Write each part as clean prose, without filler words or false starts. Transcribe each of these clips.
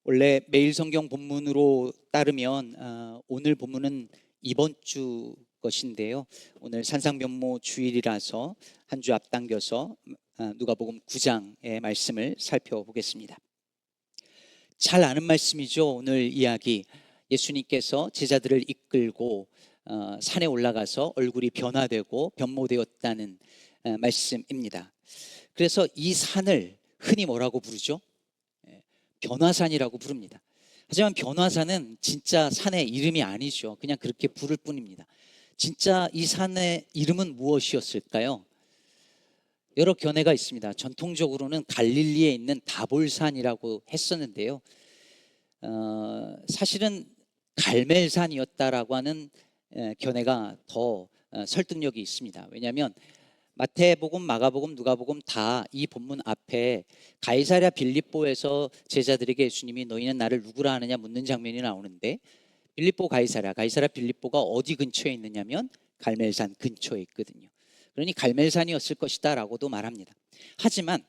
원래 매일 성경 본문으로 따르면 오늘 본문은 이번 주 것인데요. 오늘 산상변모 주일이라서 한 주 앞당겨서 누가복음 9장의 말씀을 살펴보겠습니다. 잘 아는 말씀이죠. 오늘 이야기, 예수님께서 제자들을 이끌고 산에 올라가서 얼굴이 변화되고 변모되었다는 말씀입니다. 그래서 이 산을 흔히 뭐라고 부르죠? 변화산이라고 부릅니다. 하지만 변화산은 진짜 산의 이름이 아니죠. 그냥 그렇게 부를 뿐입니다. 진짜 이 산의 이름은 무엇이었을까요? 여러 견해가 있습니다. 전통적으로는 갈릴리에 있는 다볼산이라고 했었는데요. 사실은 갈멜산이었다라고 하는 견해가 더 설득력이 있습니다. 왜냐하면 마태복음, 마가복음, 누가복음 다 이 본문 앞에 가이사랴 빌립보에서 제자들에게 예수님이 너희는 나를 누구라 하느냐 묻는 장면이 나오는데, 빌립보 가이사랴 빌립보가 어디 근처에 있느냐면 갈멜산 근처에 있거든요. 그러니 갈멜산이었을 것이다 라고도 말합니다. 하지만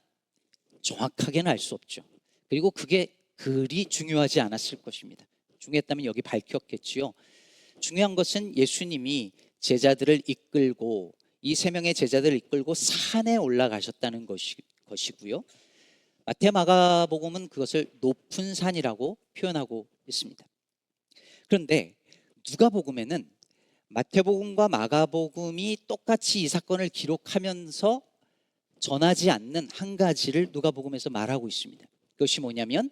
정확하게는 알 수 없죠. 그리고 그게 그리 중요하지 않았을 것입니다. 중요했다면 여기 밝혔겠지요. 중요한 것은 예수님이 제자들을 이끌고, 이 세 명의 제자들을 이끌고 산에 올라가셨다는 것이고요. 마태, 마가복음은 그것을 높은 산이라고 표현하고 있습니다. 그런데 누가복음에는 마태복음과 마가복음이 똑같이 이 사건을 기록하면서 전하지 않는 한 가지를 누가복음에서 말하고 있습니다. 그것이 뭐냐면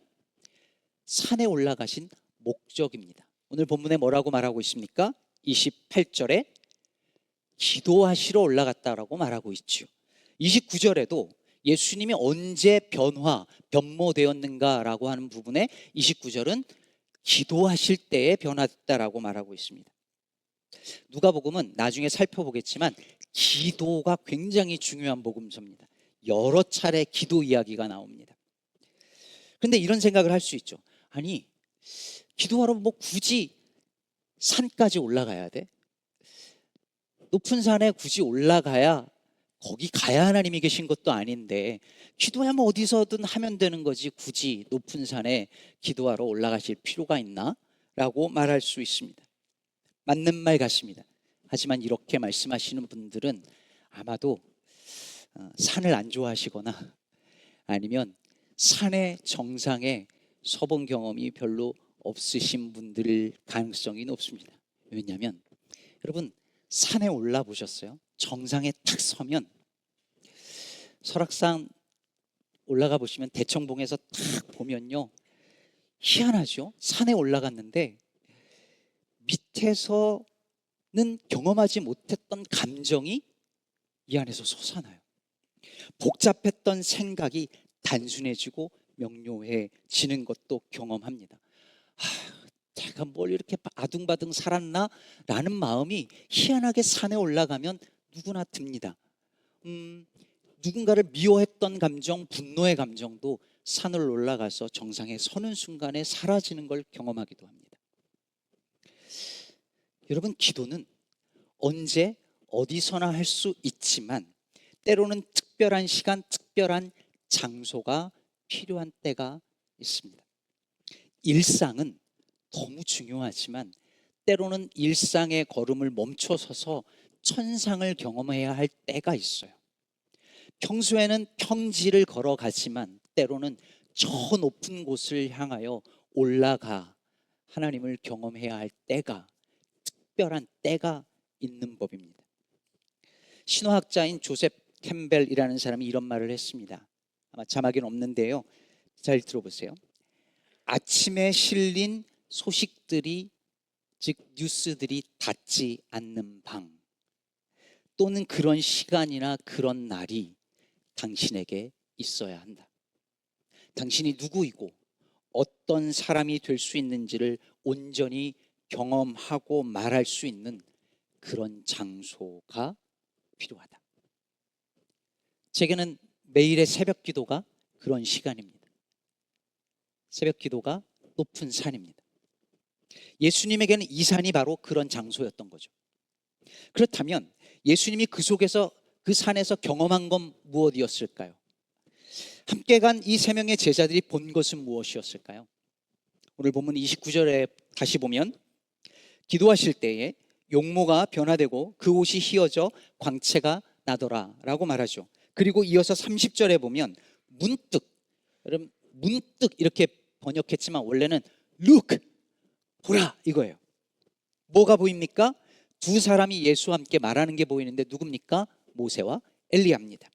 산에 올라가신 목적입니다. 오늘 본문에 뭐라고 말하고 있습니까? 28절에 기도하시러 올라갔다라고 말하고 있죠. 29절에도 예수님이 언제 변모되었는가라고 하는 부분에 29절은 기도하실 때에 변화됐다라고 말하고 있습니다. 누가복음은 나중에 살펴보겠지만 기도가 굉장히 중요한 복음서입니다. 여러 차례 기도 이야기가 나옵니다. 그런데 이런 생각을 할 수 있죠. 아니, 기도하러 뭐 굳이 산까지 올라가야 돼? 높은 산에 굳이 올라가야, 거기 가야 하나님이 계신 것도 아닌데 기도야 뭐 어디서든 하면 되는 거지 굳이 높은 산에 기도하러 올라가실 필요가 있나? 라고 말할 수 있습니다. 맞는 말 같습니다. 하지만 이렇게 말씀하시는 분들은 아마도 산을 안 좋아하시거나 아니면 산의 정상에 서본 경험이 별로 없으신 분들일 가능성이 높습니다. 왜냐하면 여러분, 산에 올라 보셨어요? 정상에 탁 서면, 설악산 올라가 보시면 대청봉에서 탁 보면요, 희한하죠? 산에 올라갔는데 밑에서는 경험하지 못했던 감정이 이 안에서 솟아나요. 복잡했던 생각이 단순해지고 명료해지는 것도 경험합니다. 제가 뭘 이렇게 아둥바둥 살았나? 라는 마음이 희한하게 산에 올라가면 누구나 듭니다. 누군가를 미워했던 감정, 분노의 감정도 산을 올라가서 정상에 서는 순간에 사라지는 걸 경험하기도 합니다. 여러분, 기도는 언제 어디서나 할 수 있지만 때로는 특별한 시간, 특별한 장소가 필요한 때가 있습니다. 일상은 너무 중요하지만 때로는 일상의 걸음을 멈춰서서 천상을 경험해야 할 때가 있어요. 평소에는 평지를 걸어가지만 때로는 저 높은 곳을 향하여 올라가 하나님을 경험해야 할 때가, 특별한 때가 있는 법입니다. 신화학자인 조셉 캠벨이라는 사람이 이런 말을 했습니다. 아마 자막에는 없는데요, 잘 들어보세요. 아침에 실린 소식들이, 즉 뉴스들이 닿지 않는 방, 또는 그런 시간이나 그런 날이 당신에게 있어야 한다. 당신이 누구이고 어떤 사람이 될 수 있는지를 온전히 경험하고 말할 수 있는 그런 장소가 필요하다. 제게는 매일의 새벽 기도가 그런 시간입니다. 새벽 기도가 높은 산입니다. 예수님에게는 이 산이 바로 그런 장소였던 거죠. 그렇다면 예수님이 그 속에서, 그 산에서 경험한 건 무엇이었을까요? 함께 간 이 세 명의 제자들이 본 것은 무엇이었을까요? 오늘 본문 29절에 다시 보면 기도하실 때에 용모가 변화되고 그 옷이 휘어져 광채가 나더라 라고 말하죠. 그리고 이어서 30절에 보면 문득, 여러분 문득 이렇게 번역했지만 원래는 look, 보라 이거예요. 뭐가 보입니까? 두 사람이 예수와 함께 말하는 게 보이는데 누굽니까? 모세와 엘리야입니다.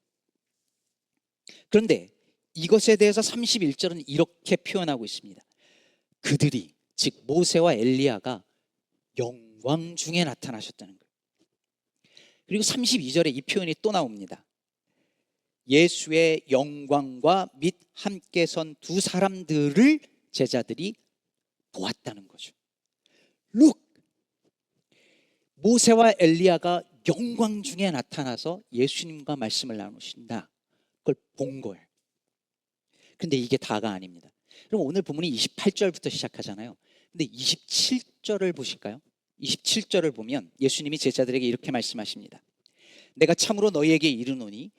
그런데 이것에 대해서 31절은 이렇게 표현하고 있습니다. 그들이, 즉 모세와 엘리야가 영광 중에 나타나셨다는 거예요. 그리고 32절에 이 표현이 또 나옵니다. 예수의 영광과 및 함께 선 두 사람들을 제자들이 보았다는 거죠. Look, 모세와 엘리야가 영광 중에 나타나서 예수님과 말씀을 나누신다. 그걸 본 거예요. 근데 이게 다가 아닙니다. 그럼 오늘 본문이 28절부터 시작하잖아요. 근데 27절을 보실까요? 27절을 보면 예수님이 제자들에게 이렇게 말씀하십니다. 내가 참으로 너희에게 이르노니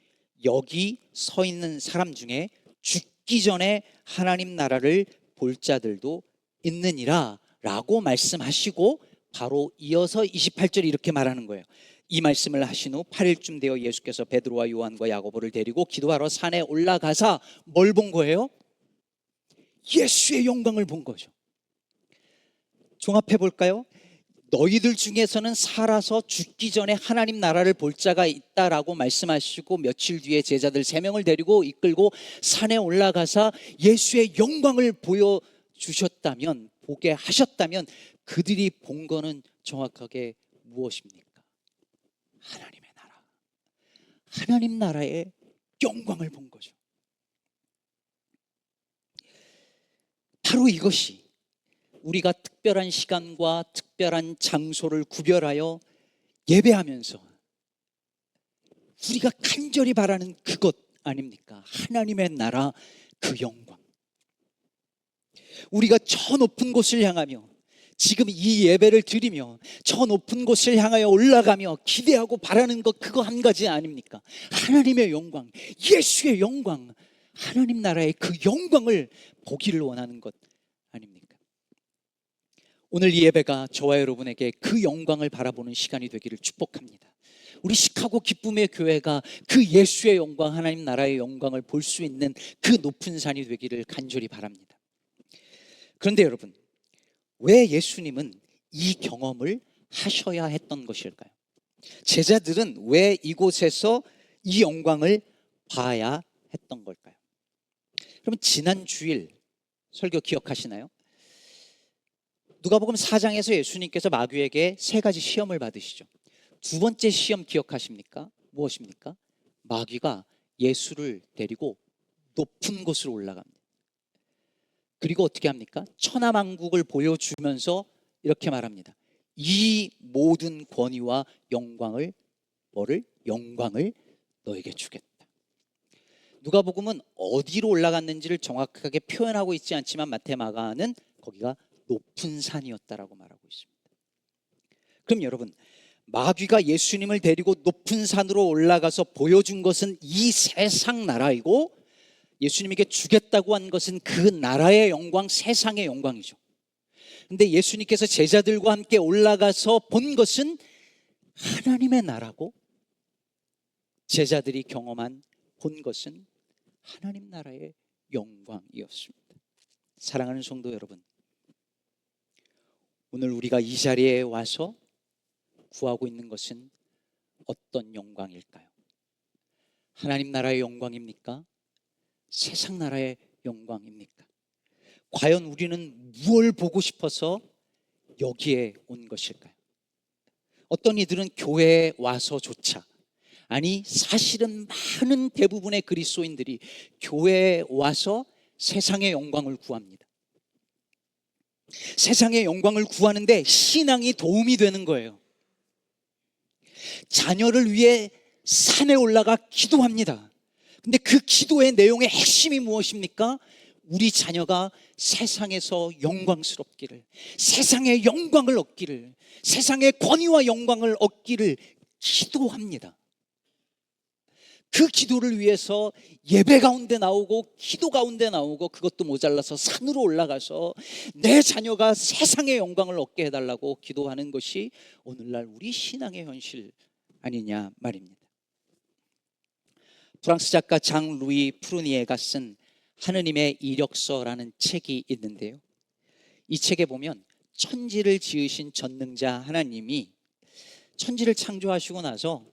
여기 서 있는 사람 중에 죽기 전에 하나님 나라를 볼 자들도 있느니라 라고 말씀하시고 바로 이어서 28절이 이렇게 말하는 거예요. 이 말씀을 하신 후 8일쯤 되어 예수께서 베드로와 요한과 야고보를 데리고 기도하러 산에 올라가사 뭘 본 거예요? 예수의 영광을 본 거죠. 종합해 볼까요? 너희들 중에서는 살아서 죽기 전에 하나님 나라를 볼 자가 있다라고 말씀하시고 며칠 뒤에 제자들 3명을 데리고 이끌고 산에 올라가사 예수의 영광을 보여주셨다면, 보게 하셨다면 그들이 본 거는 정확하게 무엇입니까? 하나님의 나라, 하나님 나라의 영광을 본 거죠. 바로 이것이 우리가 특별한 시간과 특별한 장소를 구별하여 예배하면서 우리가 간절히 바라는 그것 아닙니까? 하나님의 나라, 그 영광. 우리가 저 높은 곳을 향하며 지금 이 예배를 드리며 저 높은 곳을 향하여 올라가며 기대하고 바라는 것, 그거 한 가지 아닙니까? 하나님의 영광, 예수의 영광, 하나님 나라의 그 영광을 보기를 원하는 것 아닙니까? 오늘 이 예배가 저와 여러분에게 그 영광을 바라보는 시간이 되기를 축복합니다. 우리 시카고 기쁨의 교회가 그 예수의 영광, 하나님 나라의 영광을 볼 수 있는 그 높은 산이 되기를 간절히 바랍니다. 그런데 여러분, 왜 예수님은 이 경험을 하셔야 했던 것일까요? 제자들은 왜 이곳에서 이 영광을 봐야 했던 걸까요? 그러면 지난 주일 설교 기억하시나요? 누가복음 4장에서 예수님께서 마귀에게 3가지 시험을 받으시죠. 두 번째 시험 기억하십니까? 무엇입니까? 마귀가 예수를 데리고 높은 곳으로 올라갑니다. 그리고 어떻게 합니까? 천하만국을 보여주면서 이렇게 말합니다. 이 모든 권위와 영광을, 뭐를? 영광을 너에게 주겠다. 누가복음은 어디로 올라갔는지를 정확하게 표현하고 있지 않지만 마태, 마가는 거기가 높은 산이었다라고 말하고 있습니다. 그럼 여러분, 마귀가 예수님을 데리고 높은 산으로 올라가서 보여준 것은 이 세상 나라이고 예수님에게 주겠다고 한 것은 그 나라의 영광, 세상의 영광이죠. 그런데 예수님께서 제자들과 함께 올라가서 본 것은 하나님의 나라고 제자들이 경험한, 본 것은 하나님 나라의 영광이었습니다. 사랑하는 성도 여러분, 오늘 우리가 이 자리에 와서 구하고 있는 것은 어떤 영광일까요? 하나님 나라의 영광입니까? 세상 나라의 영광입니까? 과연 우리는 무엇을 보고 싶어서 여기에 온 것일까요? 어떤 이들은 교회에 와서조차, 아니 사실은 많은 대부분의 그리스도인들이 교회에 와서 세상의 영광을 구합니다. 세상의 영광을 구하는데 신앙이 도움이 되는 거예요. 자녀를 위해 산에 올라가 기도합니다. 근데 그 기도의 내용의 핵심이 무엇입니까? 우리 자녀가 세상에서 영광스럽기를, 세상의 영광을 얻기를, 세상의 권위와 영광을 얻기를 기도합니다. 그 기도를 위해서 예배 가운데 나오고 기도 가운데 나오고, 그것도 모자라서 산으로 올라가서 내 자녀가 세상의 영광을 얻게 해달라고 기도하는 것이 오늘날 우리 신앙의 현실 아니냐 말입니다. 프랑스 작가 장 루이 프루니에가 쓴 하느님의 이력서라는 책이 있는데요, 이 책에 보면 천지를 지으신 전능자 하나님이 천지를 창조하시고 나서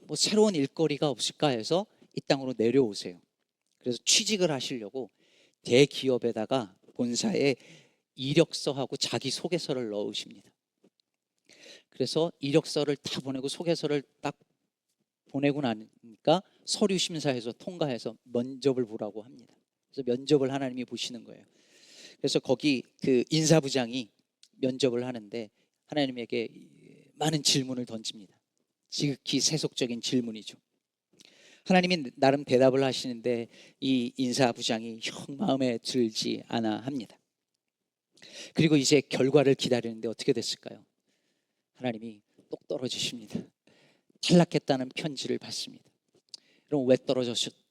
뭐 새로운 일거리가 없을까 해서 이 땅으로 내려오세요. 그래서 취직을 하시려고 대기업에다가 본사에 이력서하고 자기소개서를 넣으십니다. 그래서 이력서를 다 보내고 소개서를 딱 보내고 나니까 서류 심사에서 통과해서 면접을 보라고 합니다. 그래서 면접을 하나님이 보시는 거예요. 그래서 거기 그 인사부장이 면접을 하는데 하나님에게 많은 질문을 던집니다. 지극히 세속적인 질문이죠. 하나님이 나름 대답을 하시는데 이 인사부장이 영 마음에 들지 않아 합니다. 그리고 이제 결과를 기다리는데 어떻게 됐을까요? 하나님이 똑 떨어지십니다. 탈락했다는 편지를 받습니다. 그럼 왜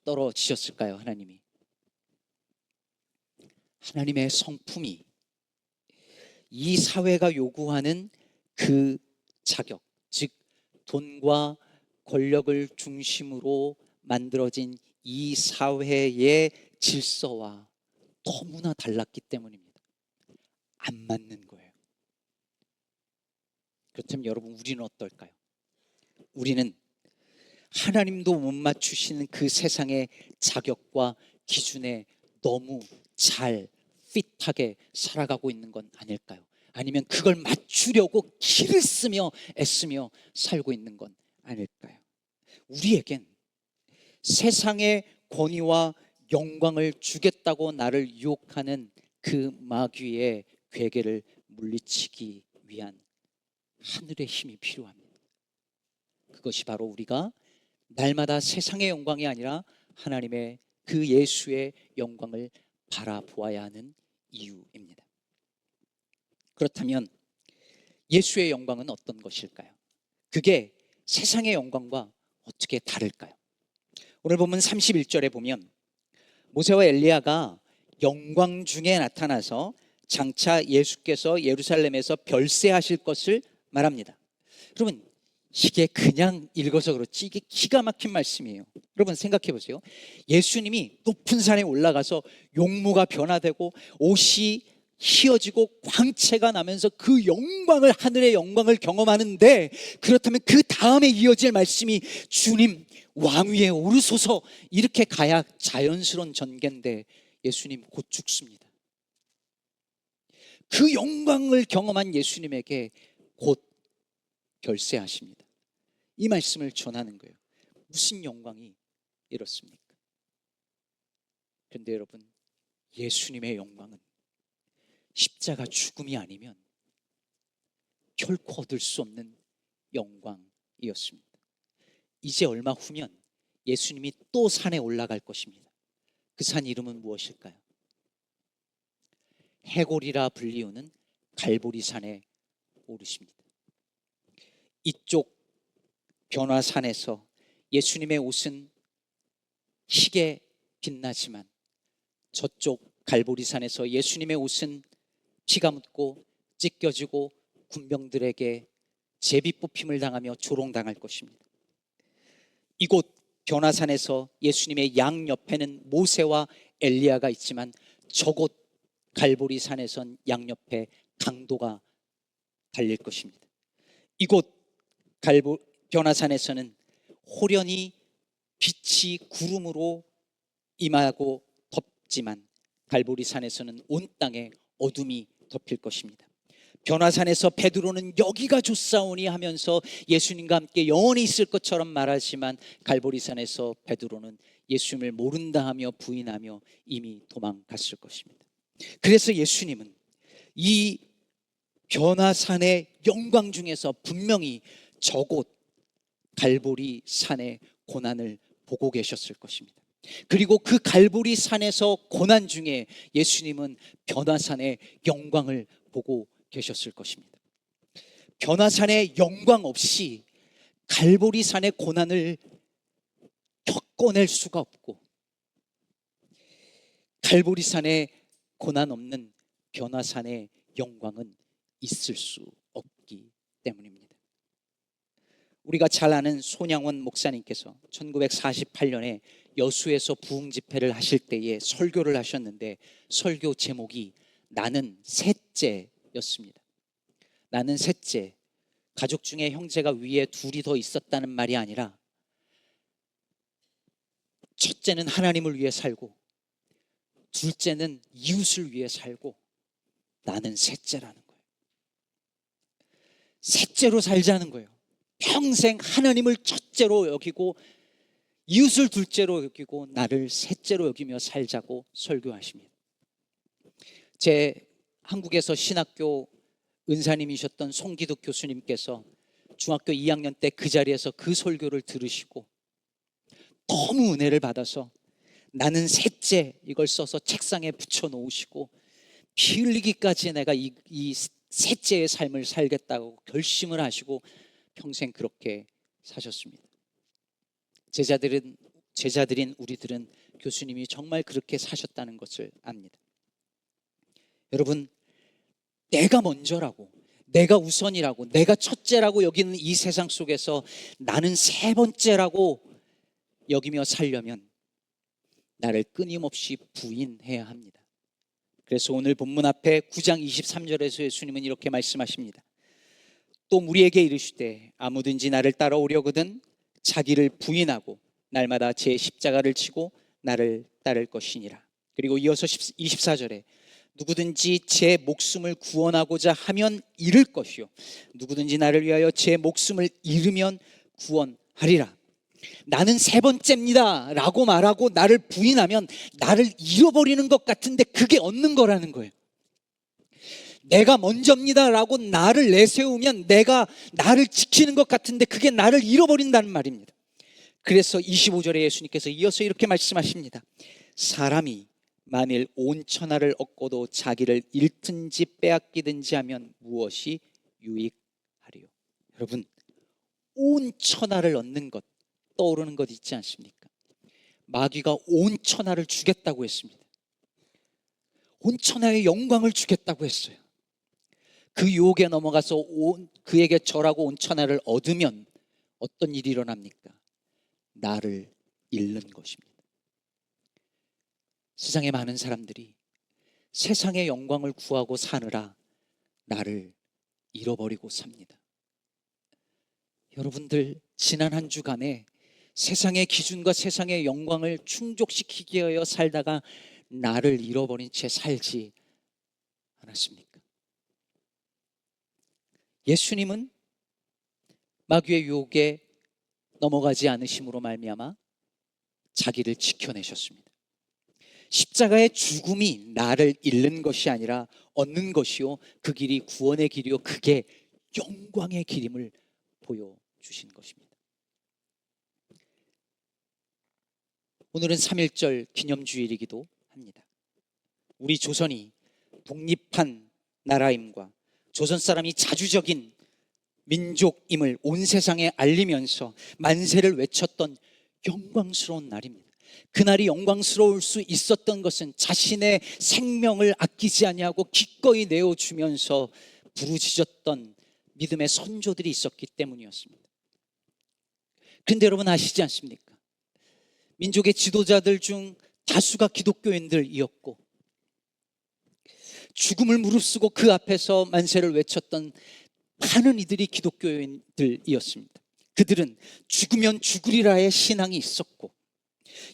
떨어지셨을까요? 하나님이, 하나님의 성품이 이 사회가 요구하는 그 자격, 즉 돈과 권력을 중심으로 만들어진 이 사회의 질서와 너무나 달랐기 때문입니다. 안 맞는 거예요. 그렇다면 여러분, 우리는 어떨까요? 우리는 하나님도 못 맞추시는 그 세상의 자격과 기준에 너무 잘 핏하게 살아가고 있는 건 아닐까요? 아니면 그걸 맞추려고 기를 쓰며 애쓰며 살고 있는 건 아닐까요? 우리에겐 세상의 권위와 영광을 주겠다고 나를 유혹하는 그 마귀의 괴계를 물리치기 위한 하늘의 힘이 필요합니다. 그것이 바로 우리가 날마다 세상의 영광이 아니라 하나님의 그 예수의 영광을 바라보아야 하는 이유입니다. 그렇다면 예수의 영광은 어떤 것일까요? 그게 세상의 영광과 어떻게 다를까요? 오늘 본문 31절에 보면 모세와 엘리야가 영광 중에 나타나서 장차 예수께서 예루살렘에서 별세하실 것을 말합니다. 여러분, 이게 그냥 읽어서 그렇지 이게 기가 막힌 말씀이에요. 여러분 생각해 보세요. 예수님이 높은 산에 올라가서 용모가 변화되고 옷이 휘어지고 광채가 나면서 그 영광을, 하늘의 영광을 경험하는데, 그렇다면 그 다음에 이어질 말씀이 주님 왕위에 오르소서, 이렇게 가야 자연스러운 전개인데 예수님 곧 죽습니다. 그 영광을 경험한 예수님에게 곧 결세하십니다. 이 말씀을 전하는 거예요. 무슨 영광이 이렇습니까? 그런데 여러분, 예수님의 영광은 십자가 죽음이 아니면 결코 얻을 수 없는 영광이었습니다. 이제 얼마 후면 예수님이 또 산에 올라갈 것입니다. 그 산 이름은 무엇일까요? 해골이라 불리우는 갈보리산에 오르십니다. 이쪽 변화산에서 예수님의 옷은 희게 빛나지만 저쪽 갈보리산에서 예수님의 옷은 피가 묻고 찢겨지고 군병들에게 제비 뽑힘을 당하며 조롱당할 것입니다. 이곳 변화산에서 예수님의 양옆에는 모세와 엘리야가 있지만 저곳 갈보리산에선 양옆에 강도가 달릴 것입니다. 이곳 변화산에서는 호련히 빛이 구름으로 임하고 덮지만 갈보리산에서는 온 땅에 어둠이 덮일 것입니다. 변화산에서 베드로는 여기가 좋사오니 하면서 예수님과 함께 영원히 있을 것처럼 말하지만 갈보리산에서 베드로는 예수님을 모른다 하며 부인하며 이미 도망갔을 것입니다. 그래서 예수님은 이 변화산의 영광 중에서 분명히 저곳 갈보리산의 고난을 보고 계셨을 것입니다. 그리고 그 갈보리산에서 고난 중에 예수님은 변화산의 영광을 보고 계셨을 것입니다. 변화산의 영광 없이 갈보리산의 고난을 겪어낼 수가 없고 갈보리산의 고난 없는 변화산의 영광은 있을 수 없기 때문입니다. 우리가 잘 아는 손양원 목사님께서 1948년에 여수에서 부흥 집회를 하실 때에 설교를 하셨는데 설교 제목이 나는 셋째였습니다. 나는 셋째. 가족 중에 형제가 위에 둘이 더 있었다는 말이 아니라 첫째는 하나님을 위해 살고 둘째는 이웃을 위해 살고 나는 셋째라는 거예요. 셋째로 살자는 거예요. 평생 하나님을 첫째로 여기고 이웃을 둘째로 여기고 나를 셋째로 여기며 살자고 설교하십니다. 제 한국에서 신학교 은사님이셨던 송기득 교수님께서 중학교 2학년 때 그 자리에서 그 설교를 들으시고 너무 은혜를 받아서 나는 셋째 이걸 써서 책상에 붙여 놓으시고 피 흘리기까지 내가 이 셋째의 삶을 살겠다고 결심을 하시고 평생 그렇게 사셨습니다. 제자들인 우리들은 교수님이 정말 그렇게 사셨다는 것을 압니다. 여러분, 내가 먼저라고, 내가 우선이라고, 내가 첫째라고 여기는 이 세상 속에서 나는 세 번째라고 여기며 살려면 나를 끊임없이 부인해야 합니다. 그래서 오늘 본문 앞에 9장 23절에서 예수님은 이렇게 말씀하십니다. 또 우리에게 이르시되 아무든지 나를 따라오려거든 자기를 부인하고 날마다 제 십자가를 지고 나를 따를 것이니라. 그리고 이어서 24절에 누구든지 제 목숨을 구원하고자 하면 잃을 것이요 누구든지 나를 위하여 제 목숨을 잃으면 구원하리라. 나는 세 번째입니다 라고 말하고 나를 부인하면 나를 잃어버리는 것 같은데 그게 얻는 거라는 거예요. 내가 먼저입니다 라고 나를 내세우면 내가 나를 지키는 것 같은데 그게 나를 잃어버린다는 말입니다. 그래서 25절에 예수님께서 이어서 이렇게 말씀하십니다. 사람이 만일 온 천하를 얻고도 자기를 잃든지 빼앗기든지 하면 무엇이 유익하리요? 여러분, 온 천하를 얻는 것 떠오르는 것 있지 않습니까? 마귀가 온 천하를 주겠다고 했습니다. 온 천하의 영광을 주겠다고 했어요. 그 유혹에 넘어가서 그에게 절하고 온 천하를 얻으면 어떤 일이 일어납니까? 나를 잃는 것입니다. 세상의 많은 사람들이 세상의 영광을 구하고 사느라 나를 잃어버리고 삽니다. 여러분들 지난 한 주간에 세상의 기준과 세상의 영광을 충족시키기 위하여 살다가 나를 잃어버린 채 살지 않았습니까? 예수님은 마귀의 유혹에 넘어가지 않으심으로 말미암아 자기를 지켜내셨습니다. 십자가의 죽음이 나를 잃는 것이 아니라 얻는 것이요 그 길이 구원의 길이요 그게 영광의 길임을 보여주신 것입니다. 오늘은 3.1절 기념주일이기도 합니다. 우리 조선이 독립한 나라임과 조선 사람이 자주적인 민족임을 온 세상에 알리면서 만세를 외쳤던 영광스러운 날입니다. 그날이 영광스러울 수 있었던 것은 자신의 생명을 아끼지 아니하고 기꺼이 내어주면서 부르짖었던 믿음의 선조들이 있었기 때문이었습니다. 그런데 여러분 아시지 않습니까? 민족의 지도자들 중 다수가 기독교인들이었고 죽음을 무릅쓰고 그 앞에서 만세를 외쳤던 많은 이들이 기독교인들이었습니다. 그들은 죽으면 죽으리라의 신앙이 있었고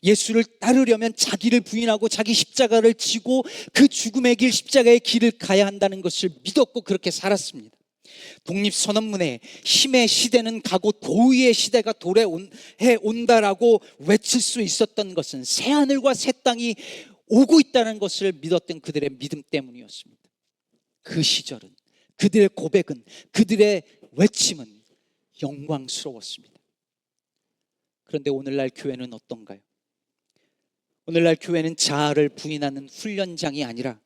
예수를 따르려면 자기를 부인하고 자기 십자가를 지고 그 죽음의 길 십자가의 길을 가야 한다는 것을 믿었고 그렇게 살았습니다. 독립선언문에 힘의 시대는 가고 도의의 시대가 도래해 온다라고 외칠 수 있었던 것은 새하늘과 새 땅이 오고 있다는 것을 믿었던 그들의 믿음 때문이었습니다. 그 시절은 그들의 고백은 그들의 외침은 영광스러웠습니다. 그런데 오늘날 교회는 어떤가요? 오늘날 교회는 자아를 부인하는 훈련장이 아니라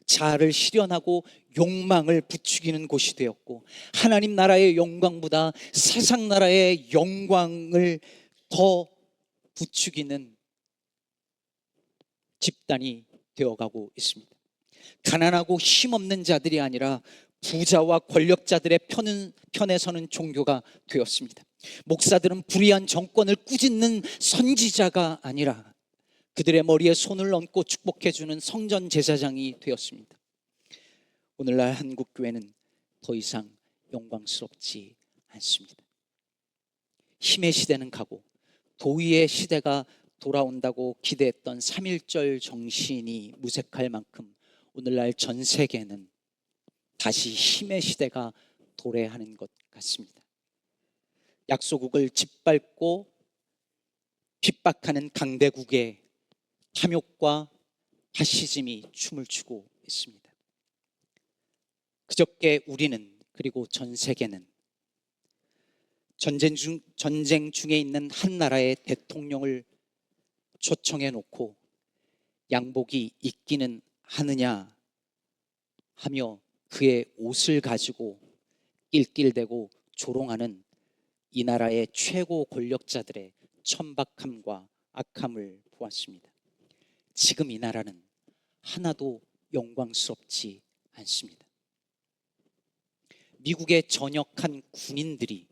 자아를 실현하고 욕망을 부추기는 곳이 되었고 하나님 나라의 영광보다 세상 나라의 영광을 더 부추기는 집단이 되어가고 있습니다. 가난하고 힘없는 자들이 아니라 부자와 권력자들의 편에 서는 종교가 되었습니다. 목사들은 불의한 정권을 꾸짖는 선지자가 아니라 그들의 머리에 손을 얹고 축복해주는 성전 제사장이 되었습니다. 오늘날 한국 교회는 더 이상 영광스럽지 않습니다. 힘의 시대는 가고 도의의 시대가 돌아온다고 기대했던 3.1절 정신이 무색할 만큼 오늘날 전 세계는 다시 힘의 시대가 도래하는 것 같습니다. 약소국을 짓밟고 핍박하는 강대국의 탐욕과 파시즘이 춤을 추고 있습니다. 그저께 우리는, 그리고 전 세계는 전쟁 중에 있는 한 나라의 대통령을 초청해 놓고 양복이 있기는 하느냐 하며 그의 옷을 가지고 낄낄대고 조롱하는 이 나라의 최고 권력자들의 천박함과 악함을 보았습니다. 지금 이 나라는 하나도 영광스럽지 않습니다. 미국의 전역한 군인들이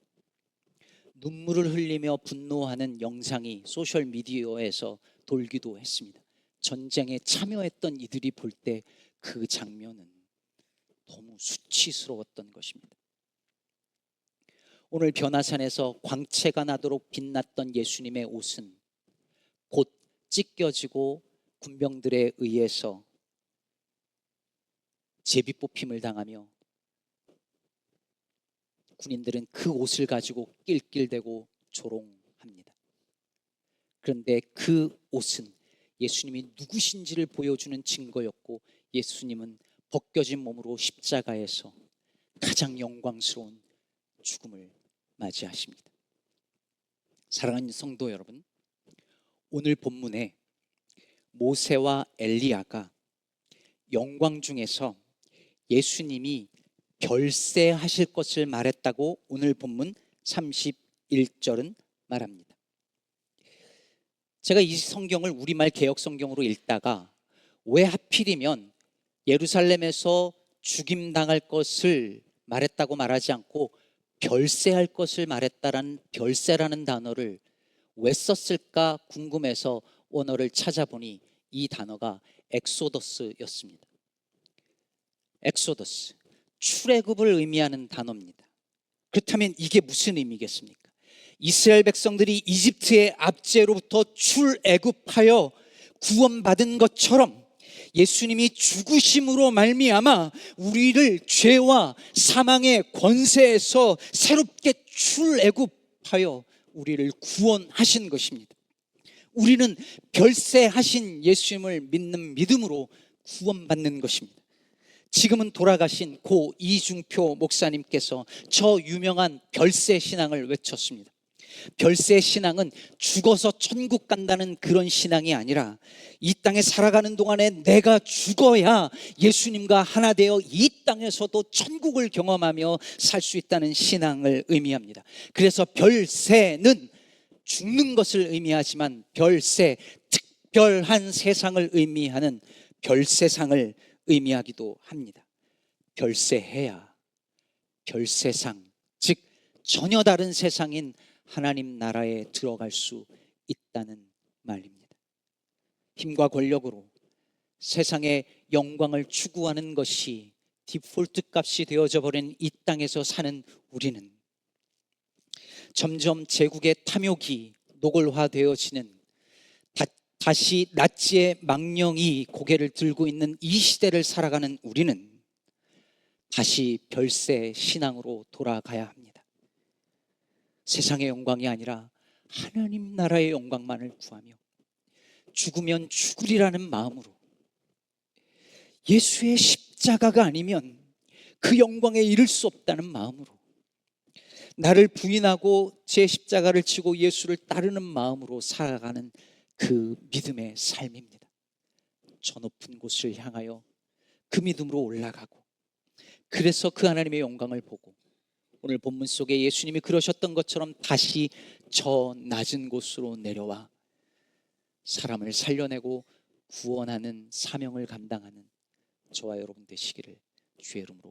눈물을 흘리며 분노하는 영상이 소셜미디어에서 돌기도 했습니다. 전쟁에 참여했던 이들이 볼 때 그 장면은 너무 수치스러웠던 것입니다. 오늘 변화산에서 광채가 나도록 빛났던 예수님의 옷은 곧 찢겨지고 군병들에 의해서 제비뽑힘을 당하며 군인들은 그 옷을 가지고 낄낄대고 조롱합니다. 그런데 그 옷은 예수님이 누구신지를 보여주는 증거였고, 예수님은 벗겨진 몸으로 십자가에서 가장 영광스러운 죽음을 맞이하십니다. 사랑하는 성도 여러분, 오늘 본문에 모세와 엘리야가 영광 중에서 예수님이 별세하실 것을 말했다고 오늘 본문 31절은 말합니다. 제가 이 성경을 우리말 개역 성경으로 읽다가 왜 하필이면 예루살렘에서 죽임당할 것을 말했다고 말하지 않고 별세할 것을 말했다라는 별세라는 단어를 왜 썼을까 궁금해서 원어를 찾아보니 이 단어가 엑소더스였습니다. 엑소더스, 출애굽을 의미하는 단어입니다. 그렇다면 이게 무슨 의미겠습니까? 이스라엘 백성들이 이집트의 압제로부터 출애굽하여 구원받은 것처럼 예수님이 죽으심으로 말미암아 우리를 죄와 사망의 권세에서 새롭게 출애굽하여 우리를 구원하신 것입니다. 우리는 별세하신 예수님을 믿는 믿음으로 구원받는 것입니다. 지금은 돌아가신 고 이중표 목사님께서 저 유명한 별세 신앙을 외쳤습니다. 별세 신앙은 죽어서 천국 간다는 그런 신앙이 아니라 이 땅에 살아가는 동안에 내가 죽어야 예수님과 하나 되어 이 땅에서도 천국을 경험하며 살 수 있다는 신앙을 의미합니다. 그래서 별세는 죽는 것을 의미하지만 별세, 특별한 세상을 의미하는 별세상을 의미하기도 합니다. 별세해야 별세상, 즉 전혀 다른 세상인 하나님 나라에 들어갈 수 있다는 말입니다. 힘과 권력으로 세상의 영광을 추구하는 것이 디폴트 값이 되어져 버린 이 땅에서 사는 우리는 점점 제국의 탐욕이 노골화되어지는 다시 나치의 망령이 고개를 들고 있는 이 시대를 살아가는 우리는 다시 별세 신앙으로 돌아가야 합니다. 세상의 영광이 아니라 하나님 나라의 영광만을 구하며 죽으면 죽으리라는 마음으로, 예수의 십자가가 아니면 그 영광에 이를 수 없다는 마음으로, 나를 부인하고 제 십자가를 지고 예수를 따르는 마음으로 살아가는 그 믿음의 삶입니다. 저 높은 곳을 향하여 그 믿음으로 올라가고, 그래서 그 하나님의 영광을 보고 오늘 본문 속에 예수님이 그러셨던 것처럼 다시 저 낮은 곳으로 내려와 사람을 살려내고 구원하는 사명을 감당하는 저와 여러분 되시기를 주의 이름으로